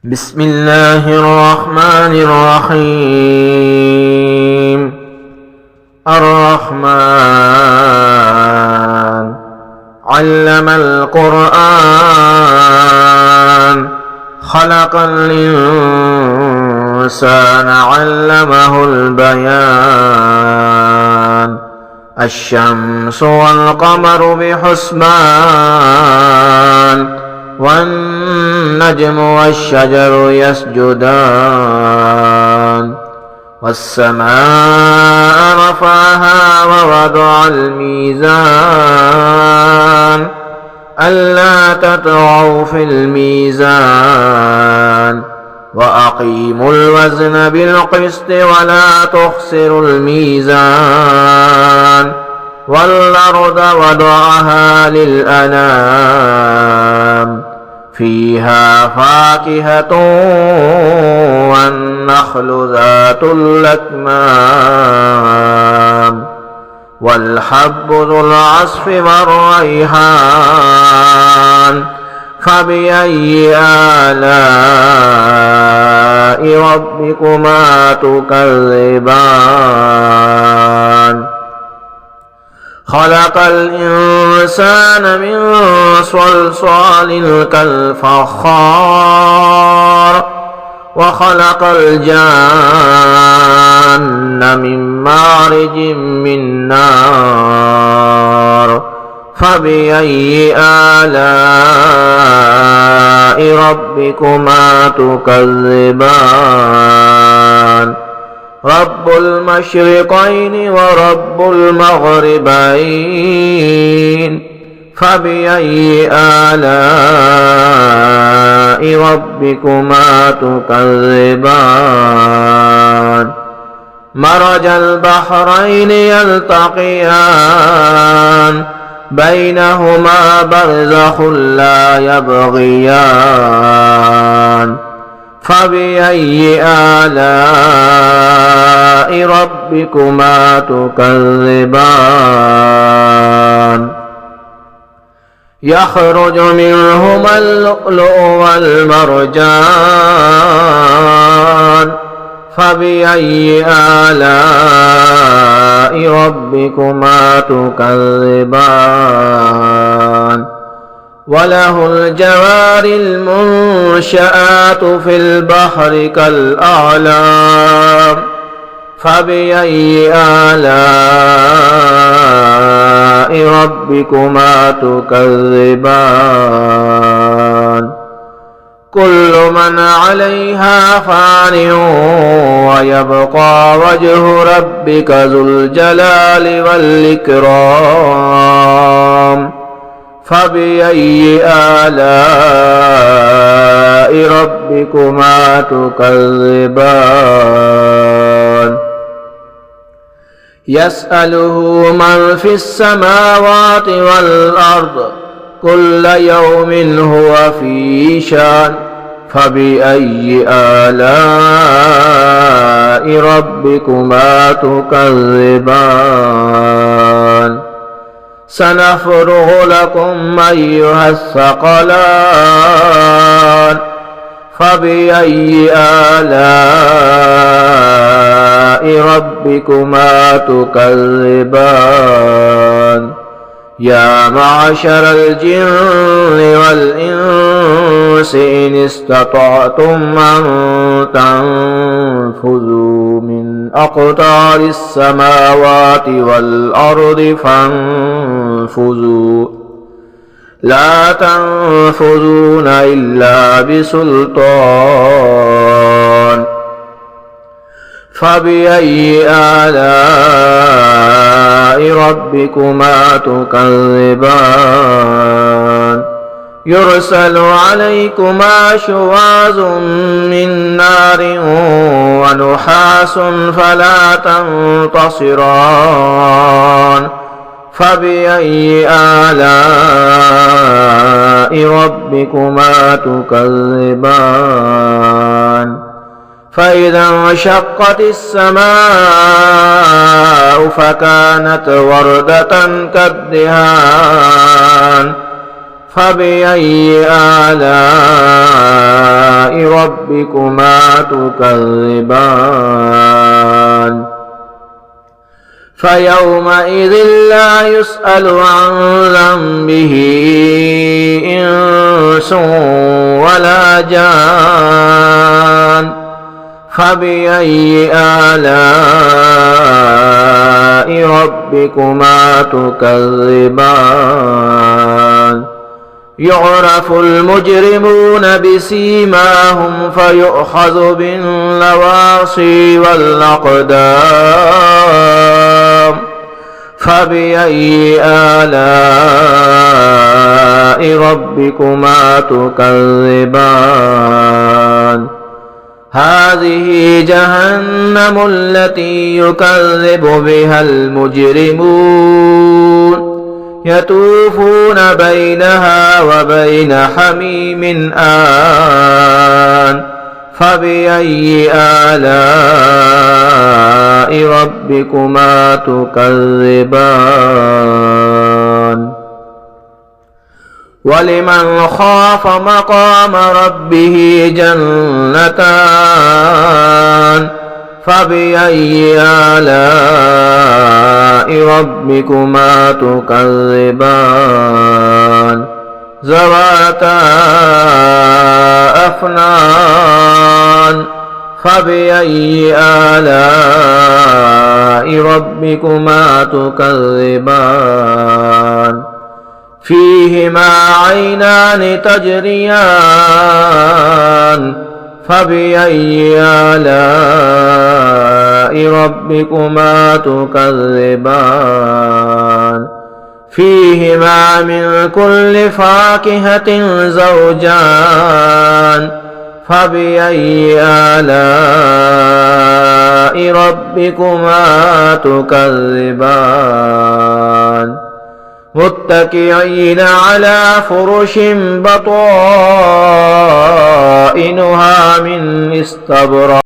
بسم الله الرحمن الرحيم. الرحمن علم القرآن خلق الإنسان علمه البيان. الشمس والقمر بحسبان والنجم والشجر يسجدان. والسماء رفعها ووضع الميزان ألا تطغوا في الميزان وأقيموا الوزن بالقسط ولا تخسروا الميزان. والأرض وضعها للأنام فيها فاكهة والنخل ذات الأكمام والحب ذو العصف والريحان. فبأي آلاء ربكما تكذبان؟ خلق الإنسان من صلصال كالفخار وخلق الجان من مارج من نار. فبأي آلاء ربكما تكذبان؟ رب المشرقين ورب المغربين. فبأي آلاء ربكما تكذبان؟ مرج البحرين يلتقيان بينهما برزخ لا يبغيان. فبأي آلاء ربكما تكذبان؟ يخرج منهما اللؤلؤ والمرجان. فبأي آلاء ربكما تكذبان؟ وله الجوار المنشآت في البحر كالأعلام. فبأي آلاء ربكما تكذبان؟ كل من عليها فان ويبقى وجه ربك ذو الجلال والإكرام. فبأي آلاء ربكما تكذبان؟ يسأله من في السماوات والأرض كل يوم هو في شان. فبأي آلاء ربكما تكذبان؟ سنفرغ لكم أيها الثقلان. فبأي آلاء ربكما تكذبان؟ يا معشر الجن والإنس إن استطعتم أن تنفذوا من أقطار السماوات والأرض فانفذوا لا تنفذون إلا بسلطان. فبأي آلاء ربكما تكذبان؟ يرسل عليكما شواظ من نار ونحاس فلا تنتصران. فبأي آلاء ربكما تكذبان؟ فإذا انشقت السماء فكانت وردة كالدهان. فبأي آلاء ربكما تكذبان فيومئذ لا يسأل عن ذنبه إنس ولا جان فبأي آلاء ربكما تكذبان يعرف المجرمون بسيماهم فيؤخذ بالنواصي والأقدام فبأي آلاء ربكما تكذبان هذه جهنم التي يكذب بها المجرمون يطوفون بينها وبين حميم آن فبأي آلاء ربكما تكذبان ولمن خاف مقام ربه جنتان فبأي آلاء ربكما تكذبان ذواتا أفنان فبأي آلاء ربكما تكذبان فيهما عينان تجريان فبأي آلاء ربكما تكذبان فيهما من كل فاكهة زوجان فبأي آلاء ربكما تكذبان متكئين على فرش بطائنها من استبرق